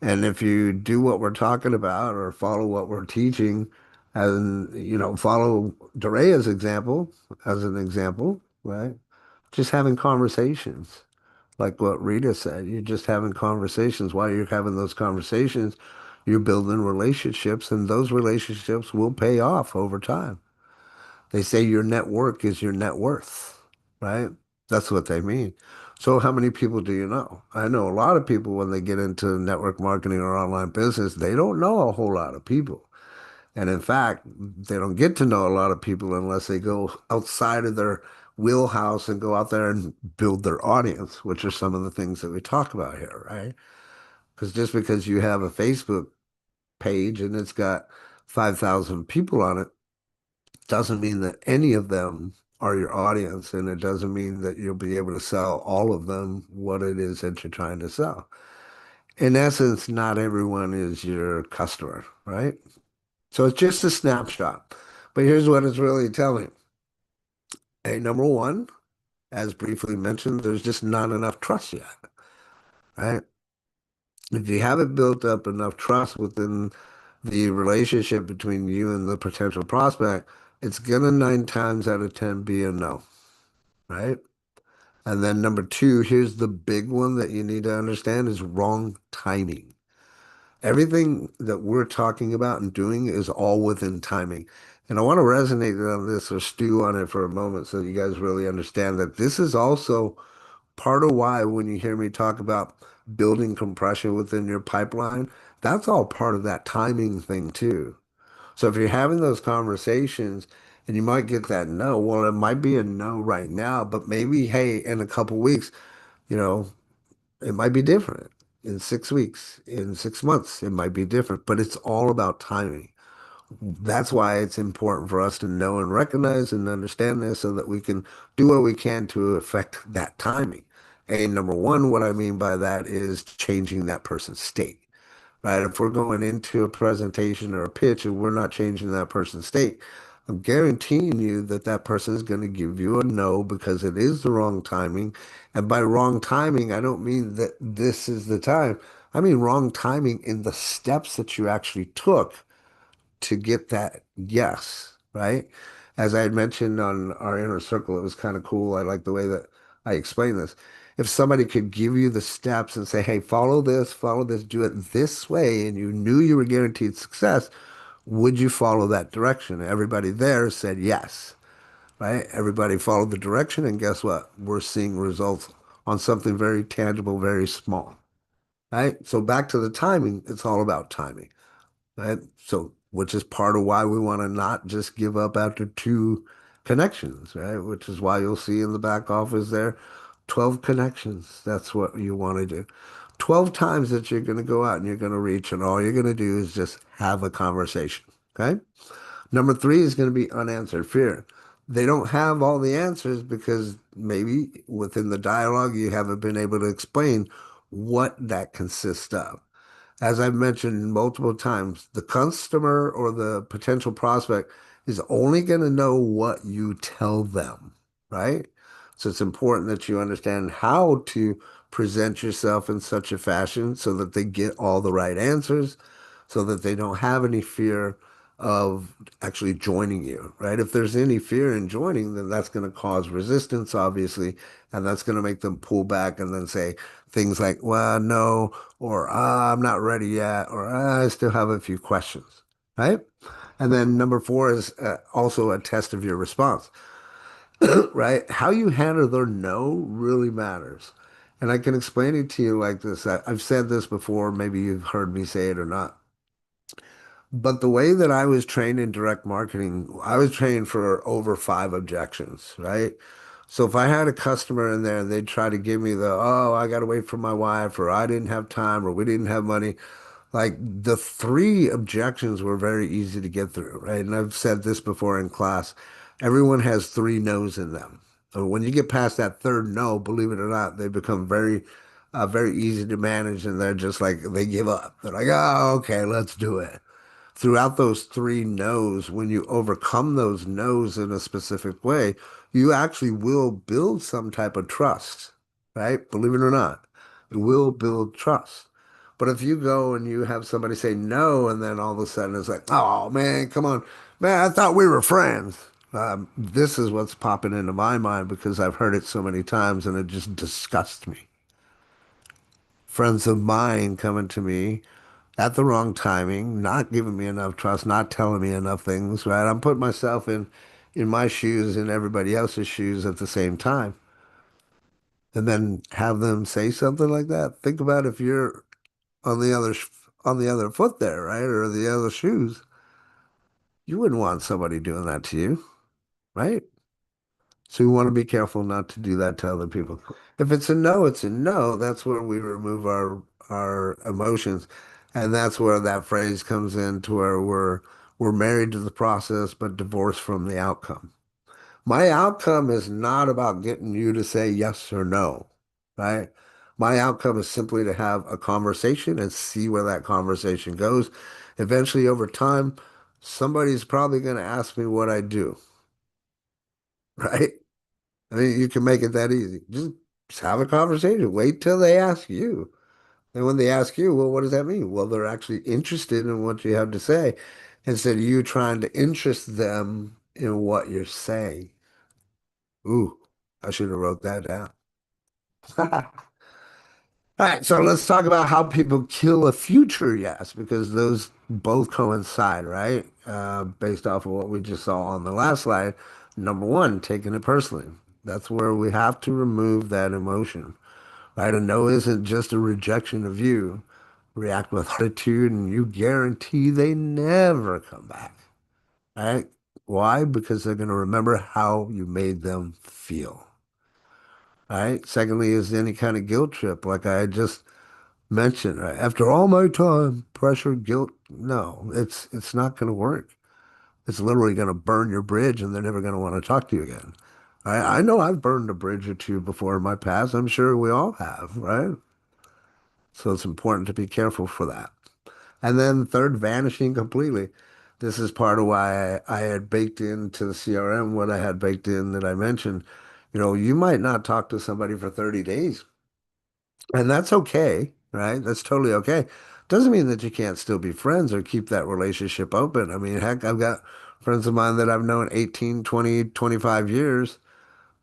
And if you do what we're talking about or follow what we're teaching, and follow Dorea's example as an example, right? Just having conversations, like what Rita said. You're just having conversations. While you're having those conversations, you're building relationships, and those relationships will pay off over time. They say your network is your net worth, right? That's what they mean. So how many people do you know? I know a lot of people when they get into network marketing or online business, they don't know a whole lot of people. And in fact, they don't get to know a lot of people unless they go outside of their wheelhouse and go out there and build their audience, which are some of the things that we talk about here, right? Because just because you have a Facebook page and it's got 5,000 people on it, doesn't mean that any of them are your audience, and it doesn't mean that you'll be able to sell all of them what it is that you're trying to sell. In essence, not everyone is your customer, right? So it's just a snapshot. But here's what it's really telling. Hey, number one, as briefly mentioned, there's just not enough trust yet, right? If you haven't built up enough trust within the relationship between you and the potential prospect, it's gonna 9 times out of 10 be a no, right? And then number two, here's the big one that you need to understand is wrong timing. Everything that we're talking about and doing is all within timing. And I want to resonate on this or stew on it for a moment so you guys really understand that this is also part of why when you hear me talk about building compression within your pipeline, that's all part of that timing thing too. So if you're having those conversations and you might get that no, well, it might be a no right now, but maybe, hey, in a couple weeks, you know, it might be different. In 6 weeks, in 6 months, it might be different, but it's all about timing. That's why it's important for us to know and recognize and understand this so that we can do what we can to affect that timing. And number one, what I mean by that is changing that person's state, right? If we're going into a presentation or a pitch and we're not changing that person's state, I'm guaranteeing you that that person is going to give you a no because it is the wrong timing. And by wrong timing, I don't mean that this is the time. I mean wrong timing in the steps that you actually took to get that yes, right? As I had mentioned on our inner circle, it was kind of cool. I like the way that I explained this. If somebody could give you the steps and say, hey, follow this, do it this way, and you knew you were guaranteed success, would you follow that direction? Everybody there said yes, right? Everybody followed the direction, and guess what? We're seeing results on something very tangible, very small, right? So back to the timing, it's all about timing, right? So, which is part of why we want to not just give up after two connections, right? Which is why you'll see in the back office there 12 connections. That's what you want to do. 12 times that you're going to go out and you're going to reach, and all you're going to do is just have a conversation, okay? Number three is going to be unanswered fear. They don't have all the answers because maybe within the dialogue you haven't been able to explain what that consists of. As I've mentioned multiple times, the customer or the potential prospect is only going to know what you tell them, right? So it's important that you understand how to present yourself in such a fashion so that they get all the right answers, so that they don't have any fear of actually joining you, right? If there's any fear in joining, then that's going to cause resistance, obviously, and that's going to make them pull back and then say things like, well, no, or I'm not ready yet, or I still have a few questions, right? And then number four is also a test of your response, right? How you handle their no really matters. And I can explain it to you like this. I've said this before, maybe you've heard me say it or not. But the way that I was trained in direct marketing, I was trained for over five objections, right? So if I had a customer in there and they'd try to give me the, oh, I got to wait for my wife, or I didn't have time, or we didn't have money, like the three objections were very easy to get through, right? And I've said this before in class. Everyone has three no's in them. So when you get past that third no, believe it or not, they become very easy to manage, and they're just like they give up. They're like, oh, okay, let's do it. Throughout those three no's, when you overcome those no's in a specific way, you actually will build some type of trust, right? Believe it or not, it will build trust. But if you go and you have somebody say no, and then all of a sudden it's like, oh man, come on, man, I thought we were friends. This is what's popping into my mind because I've heard it so many times and it just disgusts me. Friends of mine coming to me at the wrong timing, not giving me enough trust, not telling me enough things, right? I'm putting myself in my shoes and everybody else's shoes at the same time. And then have them say something like that. Think about if you're on the on the other foot there, right? Or the other shoes. You wouldn't want somebody doing that to you, right? So we want to be careful not to do that to other people. If it's a no, it's a no. That's where we remove our emotions. And that's where that phrase comes in to where we're married to the process but divorced from the outcome. My outcome is not about getting you to say yes or no, right? My outcome is simply to have a conversation and see where that conversation goes. Eventually, over time, somebody's probably going to ask me what I do, right? I mean, you can make it that easy. Just have a conversation. Wait till they ask you. And when they ask you, well, what does that mean? Well, they're actually interested in what you have to say instead of you trying to interest them in what you're saying. Ooh, I should have wrote that down. All right, so let's talk about how people kill a future yes, because those both coincide, right? Based off of what we just saw on the last slide. Number one, taking it personally. That's where we have to remove that emotion, right? A no isn't just a rejection of you. React with attitude, and you guarantee they never come back, right? Why? Because they're going to remember how you made them feel, right? Secondly, is any kind of guilt trip, like I just mention after all my time, pressure, guilt. No, it's not going to work. It's literally going to burn your bridge, and they're never going to want to talk to you again. I know I've burned a bridge or two before in my past. I'm sure we all have, right? So it's important to be careful for that. And then third, vanishing completely. This is part of why I had baked into the CRM what I had baked in that I mentioned. You know, you might not talk to somebody for 30 days. And that's okay, right? That's totally okay. Doesn't mean that you can't still be friends or keep that relationship open. I mean, heck, I've got friends of mine that I've known 18, 20, 25 years,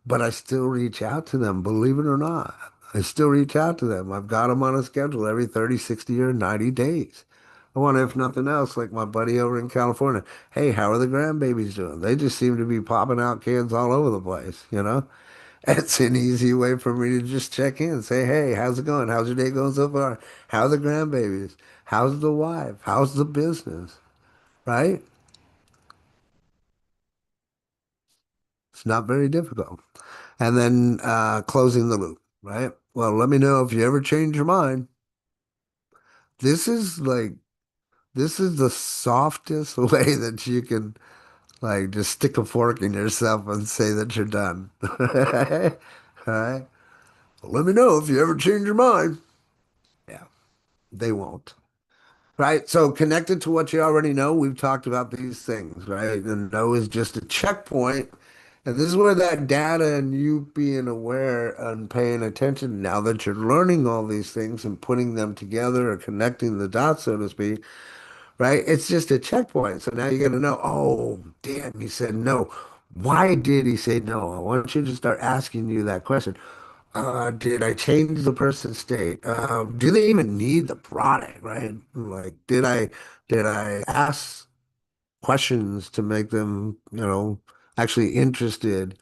but I still reach out to them, believe it or not. I still reach out to them. I've got them on a schedule every 30, 60, or 90 days. I want to, if nothing else, like my buddy over in California. Hey, how are the grandbabies doing? They just seem to be popping out kids all over the place, you know? It's an easy way for me to just check in, say, hey, how's it going? How's your day going so far? How are the grandbabies? How's the wife? How's the business? Right? It's not very difficult. And then closing the loop, right? Well, let me know if you ever change your mind. This is like, this is the softest way that you can like just stick a fork in yourself and say that you're done. All right? Well, let me know if you ever change your mind. Yeah, they won't. Right. So connected to what you already know, we've talked about these things, right? And no is just a checkpoint. And this is where that data and you being aware and paying attention now that you're learning all these things and putting them together or connecting the dots, so to speak, right? It's just a checkpoint. So now you got to know, oh, damn, he said no. Why did he say no? I want you to start asking you that question. Did I change the person's state? Do they even need the product, right? Like, did I ask questions to make them, actually interested,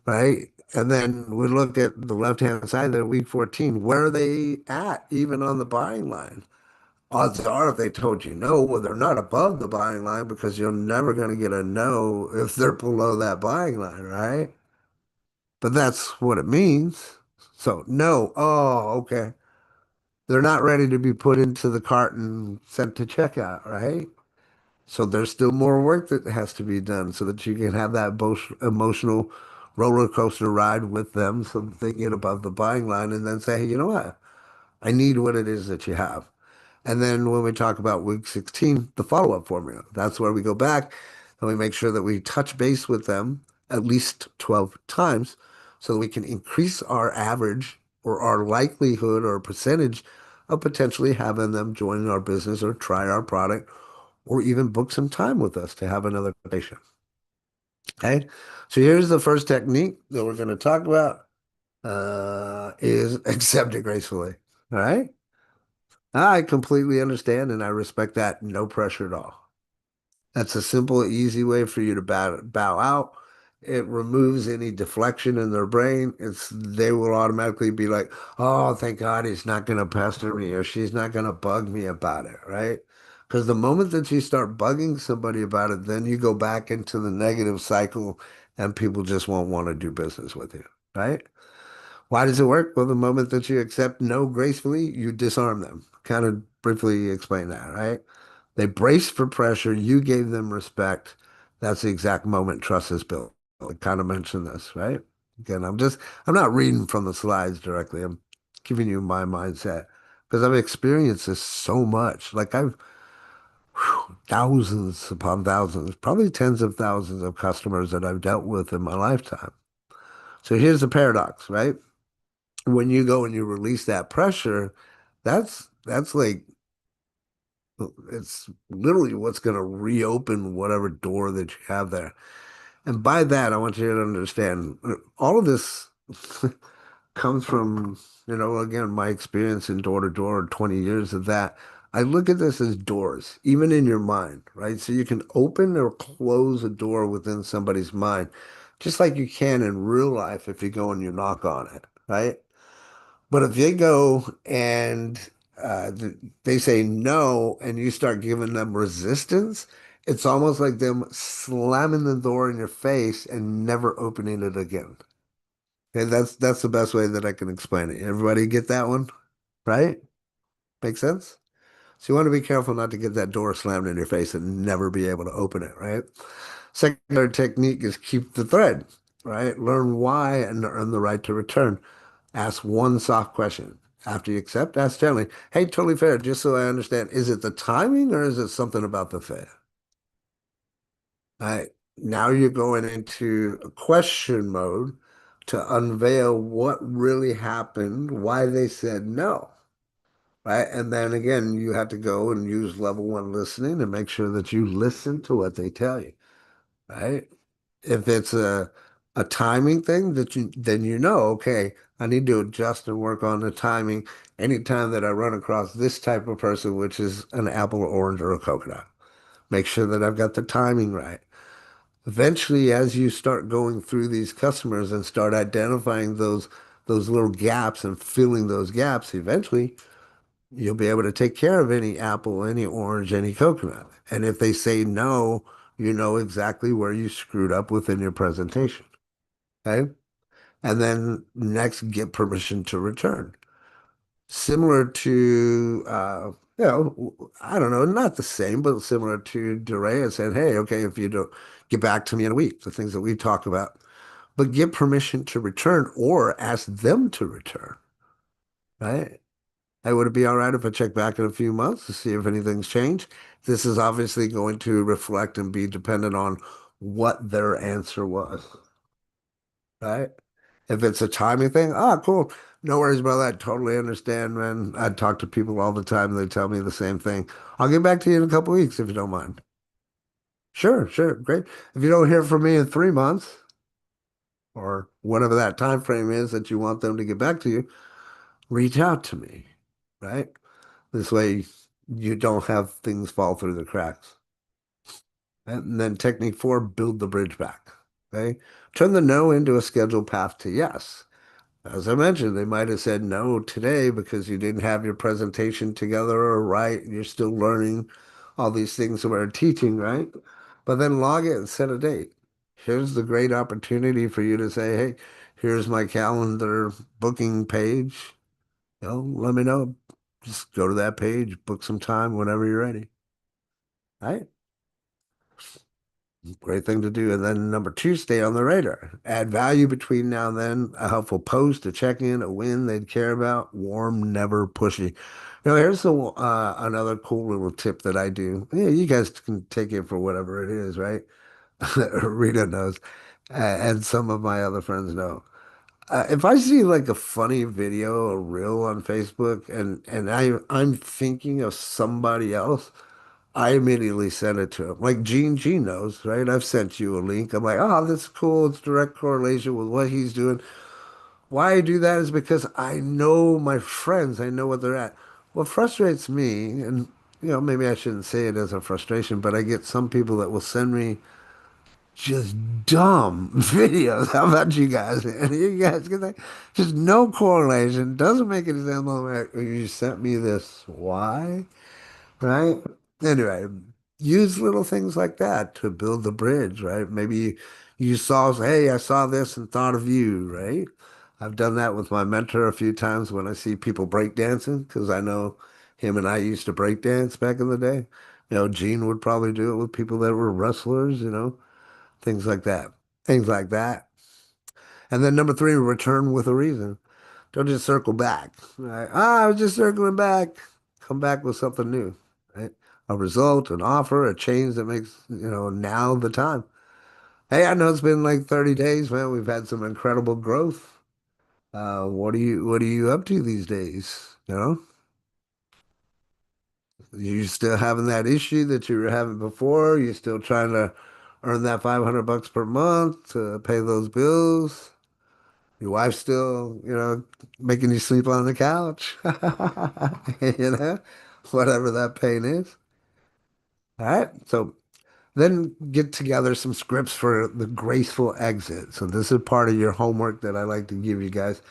right? And then we look at the left-hand side there, week 14. Where are they at, even on the buying line? Odds are, if they told you no, well, they're not above the buying line because you're never going to get a no if they're below that buying line, right? But that's what it means. So, no. Oh, okay. They're not ready to be put into the cart and sent to checkout, right? So there's still more work that has to be done so that you can have that emotional roller coaster ride with them so that they get above the buying line and then say, hey, you know what? I need what it is that you have. And then when we talk about week 16, the follow-up formula, that's where we go back and we make sure that we touch base with them at least 12 times so that we can increase our average or our likelihood or percentage of potentially having them join our business or try our product or even book some time with us to have another patient. Okay. So here's the first technique that we're going to talk about is accept it gracefully. All right. I completely understand and I respect that. No pressure at all. That's a simple, easy way for you to bow out. It removes any deflection in their brain. They will automatically be like, oh, thank God he's not going to pester me or she's not going to bug me about it, right? Because the moment that you start bugging somebody about it, then you go back into the negative cycle and people just won't want to do business with you, right? Why does it work? Well, the moment that you accept no gracefully, you disarm them. Kind of briefly explain that, right? They braced for pressure. You gave them respect. That's the exact moment trust is built. I kind of mentioned this, right? Again, I'm not reading from the slides directly. I'm giving you my mindset because I've experienced this so much. Like thousands upon thousands, probably tens of thousands of customers that I've dealt with in my lifetime. So here's the paradox, right? When you go and you release that pressure, that's like it's literally what's going to reopen whatever door that you have there. And by that, I want you to understand all of this comes from, again, my experience in door to door, 20 years of that. I look at this as doors, even in your mind, right? So you can open or close a door within somebody's mind, just like you can in real life if you go and you knock on it, right? But if they go and they say no, and you start giving them resistance, it's almost like them slamming the door in your face and never opening it again. Okay, that's the best way that I can explain it. Everybody get that one, right? Make sense? So you want to be careful not to get that door slammed in your face and never be able to open it, right? Secondary technique is keep the thread, right? Learn why and earn the right to return. Ask one soft question. After you accept, ask gently, hey, totally fair, just so I understand, is it the timing or is it something about the fit? All right. Now you're going into a question mode to unveil what really happened, why they said no, right? And then again, you have to go and use level one listening and make sure that you listen to what they tell you, right? If it's a timing thing that then okay, I need to adjust and work on the timing anytime that I run across this type of person, which is an apple, orange, or a coconut. Make sure that I've got the timing right. Eventually, as you start going through these customers and start identifying those little gaps and filling those gaps, eventually you'll be able to take care of any apple, any orange, any coconut. And if they say no, you know exactly where you screwed up within your presentation. Okay. And then next, get permission to return. Similar to, I don't know, not the same, but similar to Dorea saying, hey, okay, if you don't get back to me in a week, the things that we talk about, but get permission to return or ask them to return, right? Hey, would it be all right if I check back in a few months to see if anything's changed? This is obviously going to reflect and be dependent on what their answer was, right? If it's a timing thing, cool. No worries about that. Totally understand, man. I talk to people all the time. They tell me the same thing. I'll get back to you in a couple weeks if you don't mind. Sure, sure. Great. If you don't hear from me in 3 months or whatever that time frame is that you want them to get back to you, reach out to me, right? This way you don't have things fall through the cracks. And then technique four, build the bridge back. Okay. Turn the no into a scheduled path to yes. As I mentioned, they might have said no today because you didn't have your presentation together or right. You're still learning all these things that we're teaching, right? But then log it and set a date. Here's the great opportunity for you to say, hey, here's my calendar booking page. Let me know. Just go to that page, book some time whenever you're ready. Right? Great thing to do. And then number two, stay on the radar. Add value between now and then. A helpful post, a check-in, a win they'd care about. Warm, never pushy. Here's another cool little tip that I do. Yeah, you guys can take it for whatever it is, right? Rita knows, and some of my other friends know. If I see like a funny video or reel on Facebook and I'm thinking of somebody else, I immediately send it to him. Like Gene knows, right? I've sent you a link. I'm like, oh, that's cool. It's direct correlation with what he's doing. Why I do that is because I know my friends. I know what they're at. What frustrates me, and maybe I shouldn't say it as a frustration, but I get some people that will send me just dumb videos. How about you guys? And you guys get that? Just no correlation. Doesn't make any sense. I'm like, you sent me this. Why? Right? Anyway, use little things like that to build the bridge, right? Maybe you saw, hey, I saw this and thought of you, right? I've done that with my mentor a few times when I see people breakdancing, because I know him and I used to breakdance back in the day. Gene would probably do it with people that were wrestlers, things like that. Things like that. And then number three, return with a reason. Don't just circle back. Right? I was just circling back. Come back with something new, right? A result, an offer, a change that makes, now the time. Hey, I know it's been like 30 days, man. We've had some incredible growth. What are you up to these days? You still having that issue that you were having before? You still trying to earn that $500 per month to pay those bills? Your wife's still, making you sleep on the couch, whatever that pain is. All right. So then get together some scripts for the graceful exit. So this is part of your homework that I like to give you guys.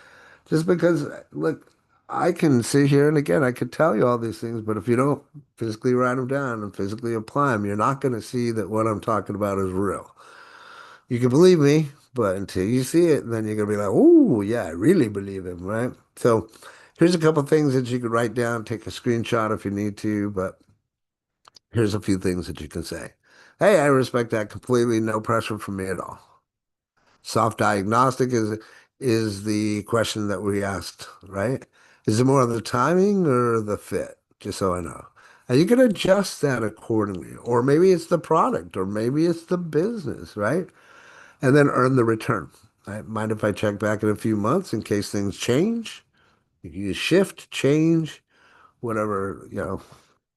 Just because, look, I can sit here and again, I could tell you all these things, but if you don't physically write them down and physically apply them, you're not going to see that what I'm talking about is real. You can believe me, but until you see it, then you're gonna be like, "Oh, yeah, I really believe him," right? So, here's a couple things that you could write down, take a screenshot if you need to, but here's a few things that you can say. Hey, I respect that completely. No pressure from me at all. Soft diagnostic is the question that we asked, right? Is it more of the timing or the fit? Just so I know. And you can adjust that accordingly. Or maybe it's the product, or maybe it's the business, right? And then earn the return. Right? Mind if I check back in a few months in case things change? You can use shift, change, whatever,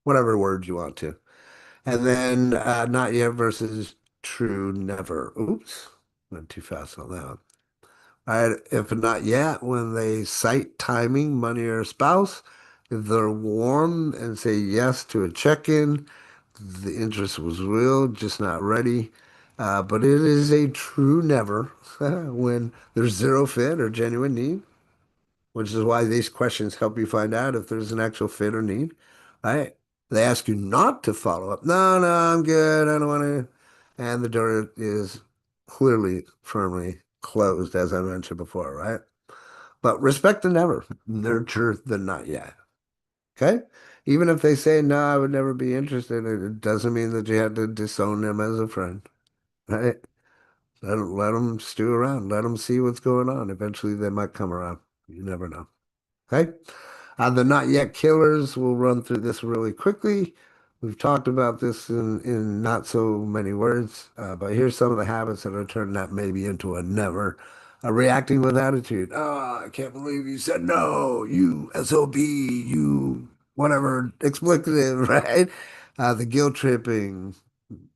whatever word you want to. And then not yet versus true never. Oops, went too fast on that one. All right, if not yet, when they cite timing, money, or spouse, if they're warm and say yes to a check-in, the interest was real, just not ready. But it is a true never when there's zero fit or genuine need, which is why these questions help you find out if there's an actual fit or need. Right? They ask you not to follow up. No, no, I'm good. I don't want to. And the door is clearly, firmly closed, as I mentioned before, right? But respect the never, nurture the not yet. Okay? Even if they say, no, I would never be interested, it doesn't mean that you have to disown them as a friend, right? Let them stew around. Let them see what's going on. Eventually, they might come around. You never know. Okay? The not yet killers, we'll run through this really quickly. We've talked about this in not so many words, but here's some of the habits that are turning that maybe into a never. Reacting with attitude. Oh, I can't believe you said no, you SOB, you whatever, expletive, right? The guilt tripping,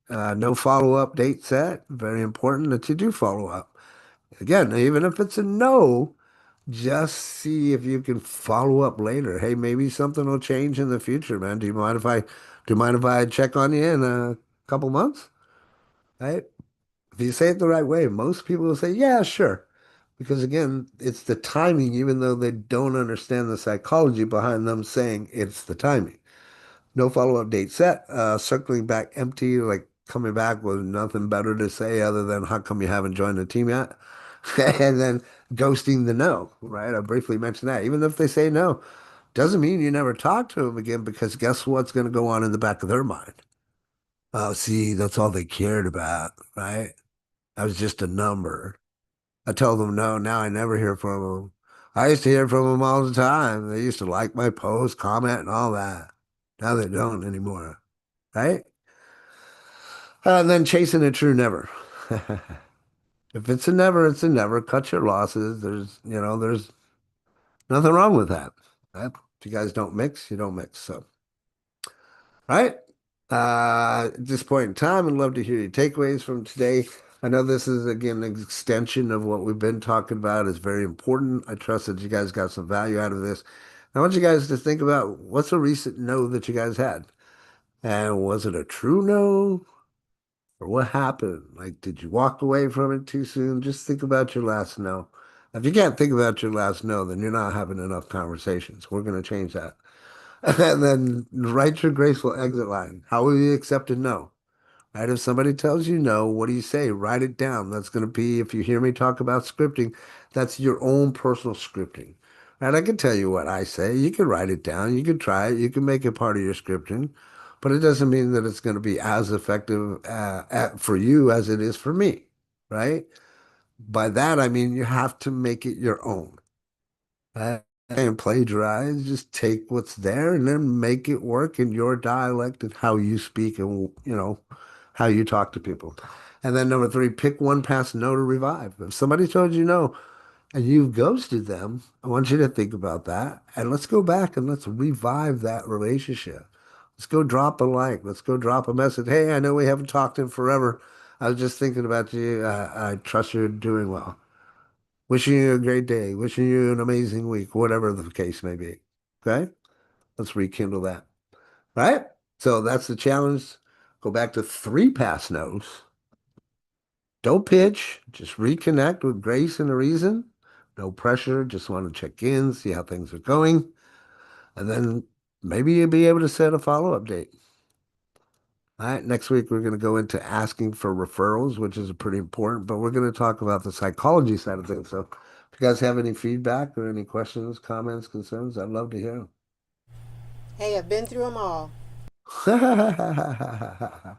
no follow-up date set. Very important that you do follow up. Again, even if it's a no, just see if you can follow up later. Hey, maybe something will change in the future, man. Do you mind if I check on you in a couple months? Right? If you say it the right way, most people will say, yeah, sure. Because again, it's the timing, even though they don't understand the psychology behind them saying it's the timing. No follow-up date set. Circling back empty, like coming back with nothing better to say other than how come you haven't joined the team yet? And then ghosting the no, right? I briefly mentioned that. Even if they say no, doesn't mean you never talk to them again because guess what's going to go on in the back of their mind? Oh, see, that's all they cared about, right? I was just a number. I told them no, now I never hear from them. I used to hear from them all the time. They used to like my post, comment, and all that. Now they don't anymore, right? And then chasing a true never. If it's a never, it's a never. Cut your losses. There's nothing wrong with that. Right? If you guys don't mix, you don't mix. So, right? At this point in time, I'd love to hear your takeaways from today. I know this is, again, an extension of what we've been talking about. It's very important. I trust that you guys got some value out of this. I want you guys to think about what's a recent no that you guys had? And was it a true no? Or what happened? Like, did you walk away from it too soon? Just think about your last no. If you can't think about your last no, then you're not having enough conversations. We're going to change that. And then write your graceful exit line. How will you accept a no? Right? If somebody tells you no, what do you say? Write it down. That's going to be, if you hear me talk about scripting, that's your own personal scripting. Right? I can tell you what I say. You can write it down. You can try it. You can make it part of your scripting, but it doesn't mean that it's going to be as effective for you as it is for me. Right? By that, I mean you have to make it your own. And plagiarize, just take what's there and then make it work in your dialect and how you speak and how you talk to people. And then number three, pick one past no to revive. If somebody told you no and you've ghosted them, I want you to think about that. And let's go back and let's revive that relationship. Let's go drop a like. Let's go drop a message. Hey, I know we haven't talked in forever. I was just thinking about you. I trust you're doing well. Wishing you a great day, wishing you an amazing week, whatever the case may be. Okay? Let's rekindle that. All right? So that's the challenge. Go back to three pass notes. Don't pitch, just reconnect with grace and a reason. No pressure, just want to check in, see how things are going. And then maybe you'll be able to set a follow-up date. All right, next week we're going to go into asking for referrals, which is pretty important, but we're going to talk about the psychology side of things. So if you guys have any feedback or any questions, comments, concerns, I'd love to hear Hey, I've been through them all. them.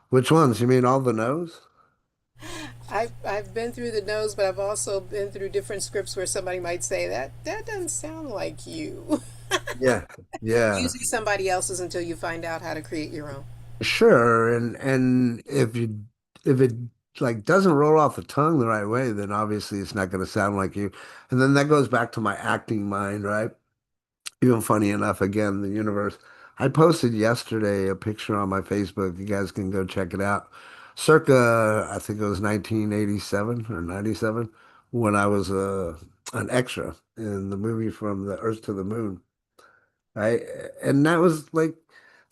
Which ones? You mean all the no's? I've been through the nose, but I've also been through different scripts where somebody might say that doesn't sound like you. Yeah, yeah. Usually somebody else's until you find out how to create your own. Sure. And if it like doesn't roll off the tongue the right way, then obviously it's not going to sound like you. And then that goes back to my acting mind, right? Even funny enough, again, the universe. I posted yesterday a picture on my Facebook. You guys can go check it out. Circa, I think it was 1987 or 97, when I was an extra in the movie From the Earth to the Moon, right? And that was like,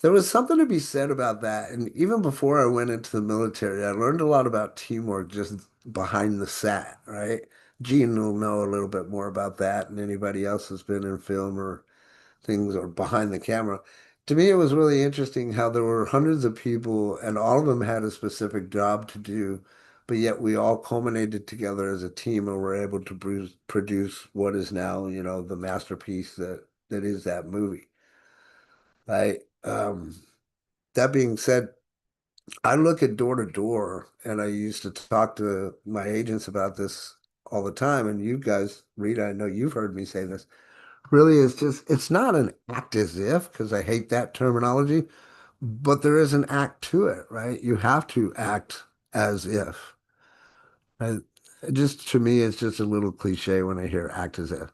there was something to be said about that. And even before I went into the military, I learned a lot about teamwork just behind the set, right? Gene will know a little bit more about that than anybody else who's been in film or things or behind the camera. To me, it was really interesting how there were hundreds of people and all of them had a specific job to do, but yet we all culminated together as a team and were able to produce what is now, the masterpiece that is that movie. Right? That being said, I look at door to door and I used to talk to my agents about this all the time. And you guys, Rita, I know you've heard me say this. Really, it's not an act as if, because I hate that terminology, but there is an act to it, right? You have to act as if. And it just to me, it's just a little cliche when I hear act as if,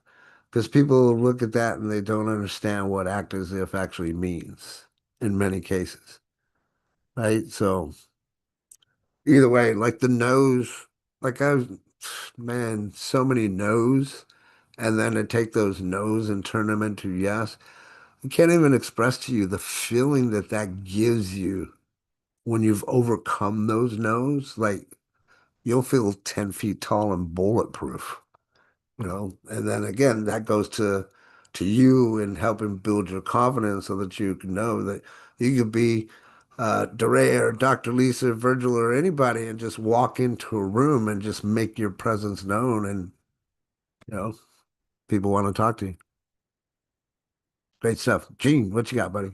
because people look at that and they don't understand what act as if actually means in many cases, right? So either way, like the no's, like man, so many no's, and then to take those no's and turn them into yes. I can't even express to you the feeling that that gives you when you've overcome those no's. Like you'll feel 10 feet tall and bulletproof, you know? And then again, that goes to you and helping build your confidence so that you can know that you could be DeRay or Dr. Lisa, Virgil, or anybody and just walk into a room and just make your presence known and, you know, people want to talk to you. Great stuff. Gene, what you got, buddy?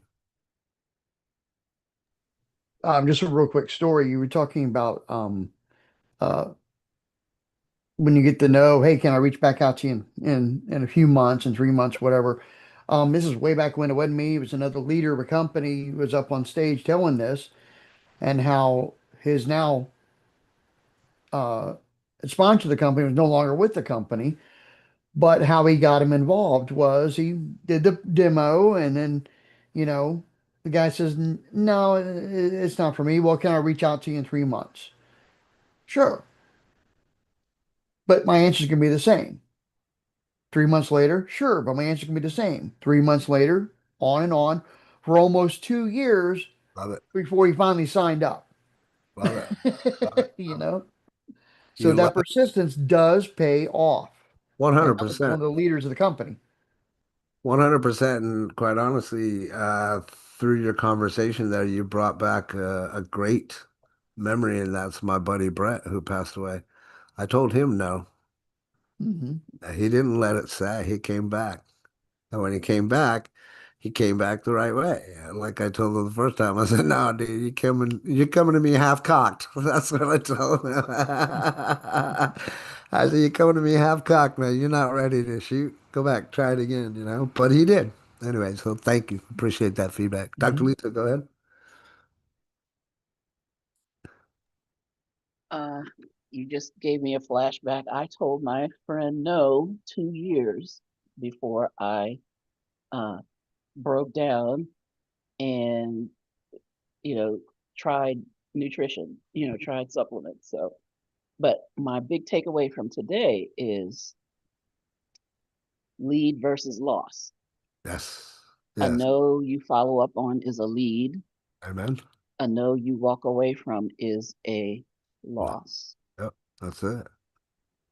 Just a real quick story. You were talking about uh, when you get to know, hey, can I reach back out to you in a few months, in 3 months, whatever. This is way back when it wasn't me. It was another leader of a company who was up on stage telling this and how his now uh, sponsor of the company was no longer with the company. But how he got him involved was he did the demo and then, you know, the guy says, No, it's not for me. Well, can I reach out to you in 3 months? Sure. But my answer is going to be the same. 3 months later, sure, but my answer can be the same. 3 months later, on and on for almost 2 years Love it. before he finally signed up. Love it. Love it. You Love it. know, so You love that it. persistence does pay off. And that was one of 100%. the leaders of the company. 100%. And quite honestly, through your conversation there, you brought back a great memory, and that's my buddy Brett who passed away. I told him no. Hmm. He didn't let it say. He came back. And when he came back the right way. And like I told him the first time, I said, "No, dude, you're coming to me half cocked." That's what I told him. I said, "You're coming to me half cocked, man. You're not ready to shoot. Go back, try it again, you know." But he did. Anyway, so thank you. Appreciate that feedback. Dr. Hmm. Lisa, go ahead. Uh, you just gave me a flashback. I told my friend no 2 years before I uh, broke down and, you know, tried nutrition, tried supplements. So, but my big takeaway from today is lead versus loss. Yes. A Yes. no you follow up on is a lead. Amen. A no you walk away from is a No. loss. Yep. That's it.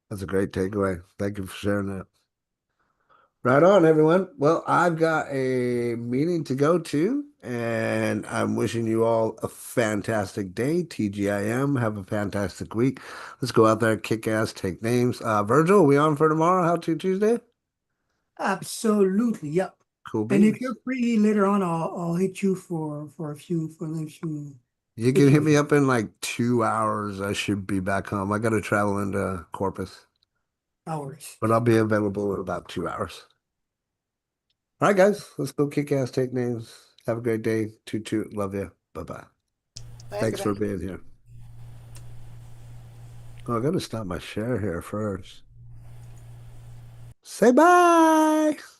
That's a great takeaway. Thank you for sharing that. Right on, everyone. Well, I've got a meeting to go to, and I'm wishing you all a fantastic day. TGIM. Have a fantastic week. Let's go out there, kick ass, take names. Virgil, we on for tomorrow? How to Tuesday? Absolutely, yep. Cool And if you're beans. free later on, I'll hit you for a few You can tips hit or me so up in like 2 hours. I should be back home. I got to travel into Corpus, hours. but I'll be available in about 2 hours. All right, guys, let's go kick ass, take names. Have a great day. Toot toot. Love you. Bye bye. Bye, Thanks for everybody. being here. Oh, I gotta stop my share here first. Say bye.